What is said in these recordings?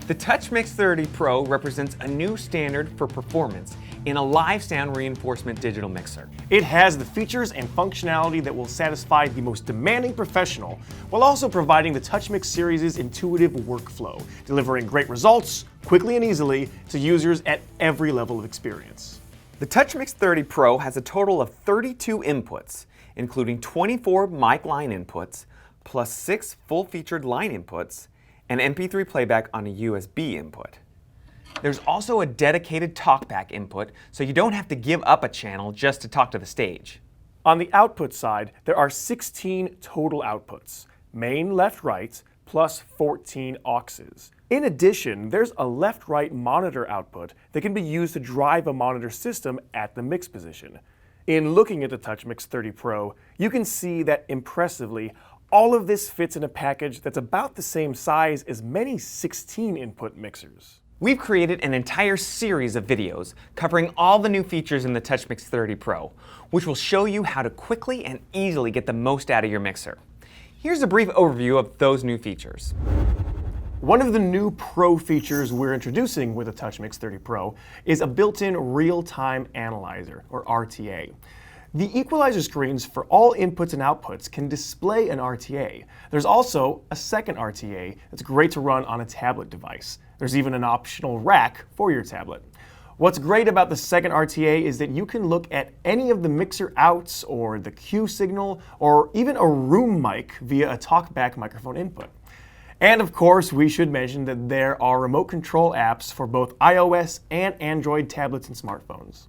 The TouchMix-30 Pro represents a new standard for performance in a live sound reinforcement digital mixer. It has the features and functionality that will satisfy the most demanding professional, while also providing the TouchMix series' intuitive workflow, delivering great results quickly and easily to users at every level of experience. The TouchMix-30 Pro has a total of 32 inputs, including 24 mic line inputs, plus 6 full-featured line inputs, and MP3 playback on a USB input. There's also a dedicated talkback input, so you don't have to give up a channel just to talk to the stage. On the output side, there are 16 total outputs, main, left, right, plus 14 auxes. In addition, there's a left-right monitor output that can be used to drive a monitor system at the mix position. In looking at the TouchMix-30 Pro, you can see that impressively, all of this fits in a package that's about the same size as many 16-input mixers. We've created an entire series of videos covering all the new features in the TouchMix-30 Pro, which will show you how to quickly and easily get the most out of your mixer. Here's a brief overview of those new features. One of the new Pro features we're introducing with the TouchMix-30 Pro is a built-in real-time analyzer, or RTA. The equalizer screens for all inputs and outputs can display an RTA. There's also a second RTA that's great to run on a tablet device. There's even an optional rack for your tablet. What's great about the second RTA is that you can look at any of the mixer outs or the Q signal or even a room mic via a talkback microphone input. And of course, we should mention that there are remote control apps for both iOS and Android tablets and smartphones.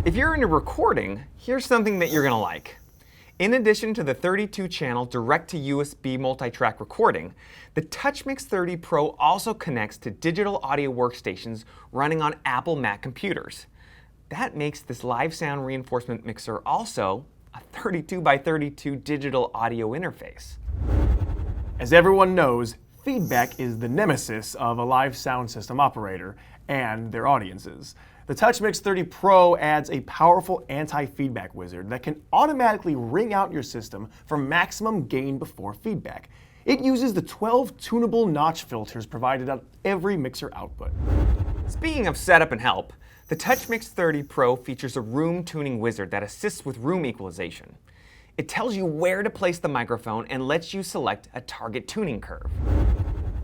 If you're into recording, here's something that you're going to like. In addition to the 32-channel direct-to-USB multi-track recording, the TouchMix-30 Pro also connects to digital audio workstations running on Apple Mac computers. That makes this live sound reinforcement mixer also a 32 by 32 digital audio interface. As everyone knows, feedback is the nemesis of a live sound system operator and their audiences. The TouchMix-30 Pro adds a powerful anti-feedback wizard that can automatically ring out your system for maximum gain before feedback. It uses the 12 tunable notch filters provided on every mixer output. Speaking of setup and help, the TouchMix-30 Pro features a room tuning wizard that assists with room equalization. It tells you where to place the microphone and lets you select a target tuning curve.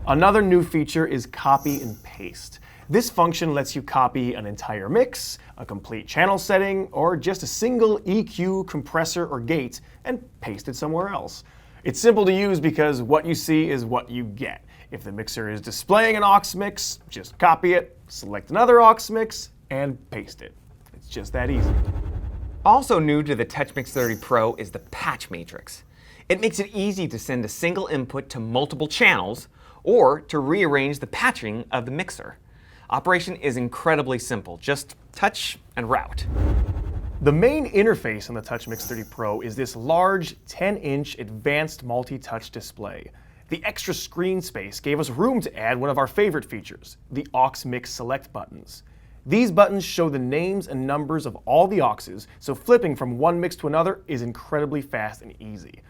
Another new feature is copy and paste. This function lets you copy an entire mix, a complete channel setting, or just a single EQ, compressor, or gate and paste it somewhere else. It's simple to use because what you see is what you get. If the mixer is displaying an aux mix, just copy it, select another aux mix, and paste it. It's just that easy. Also new to the TouchMix-30 Pro is the patch matrix. It makes it easy to send a single input to multiple channels or to rearrange the patching of the mixer. Operation is incredibly simple. Just touch and route. The main interface on the TouchMix-30 Pro is this large 10-inch advanced multi-touch display. The extra screen space gave us room to add one of our favorite features, the aux mix select buttons. These buttons show the names and numbers of all the auxes, so flipping from one mix to another is incredibly fast and easy.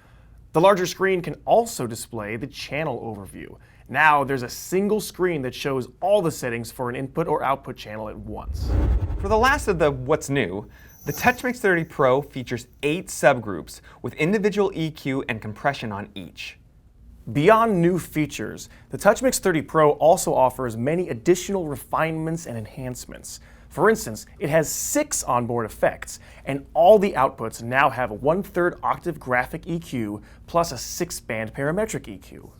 The larger screen can also display the channel overview. Now there's a single screen that shows all the settings for an input or output channel at once. For the last of the what's new, the TouchMix-30 Pro features 8 subgroups with individual EQ and compression on each. Beyond new features, the TouchMix-30 Pro also offers many additional refinements and enhancements. For instance, it has 6 onboard effects, and all the outputs now have a 1/3 octave graphic EQ plus a 6-band parametric EQ.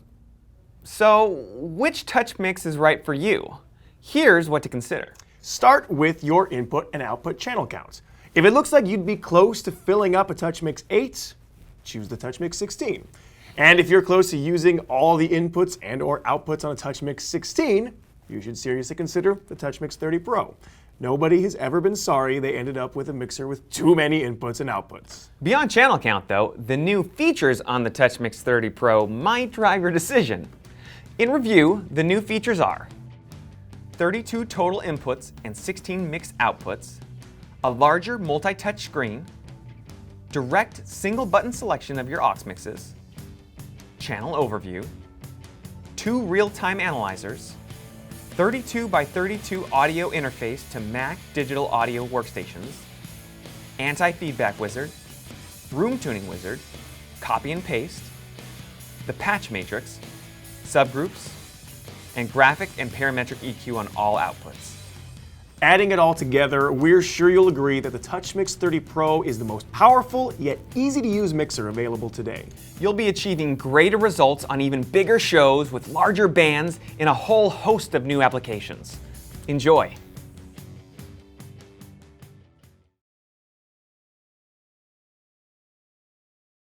So, which TouchMix is right for you? Here's what to consider. Start with your input and output channel count. If it looks like you'd be close to filling up a TouchMix 8, choose the TouchMix 16. And if you're close to using all the inputs and or outputs on a TouchMix 16, you should seriously consider the TouchMix-30 Pro. Nobody has ever been sorry they ended up with a mixer with too many inputs and outputs. Beyond channel count though, the new features on the TouchMix-30 Pro might drive your decision. In review, the new features are 32 total inputs and 16 mixed outputs, a larger multi-touch screen, direct single button selection of your aux mixes, channel overview, 2 real-time analyzers, 32 by 32 audio interface to Mac digital audio workstations, anti-feedback wizard, room tuning wizard, copy and paste, the patch matrix, subgroups, and graphic and parametric EQ on all outputs. Adding it all together, we're sure you'll agree that the TouchMix-30 Pro is the most powerful yet easy to use mixer available today. You'll be achieving greater results on even bigger shows with larger bands in a whole host of new applications. Enjoy!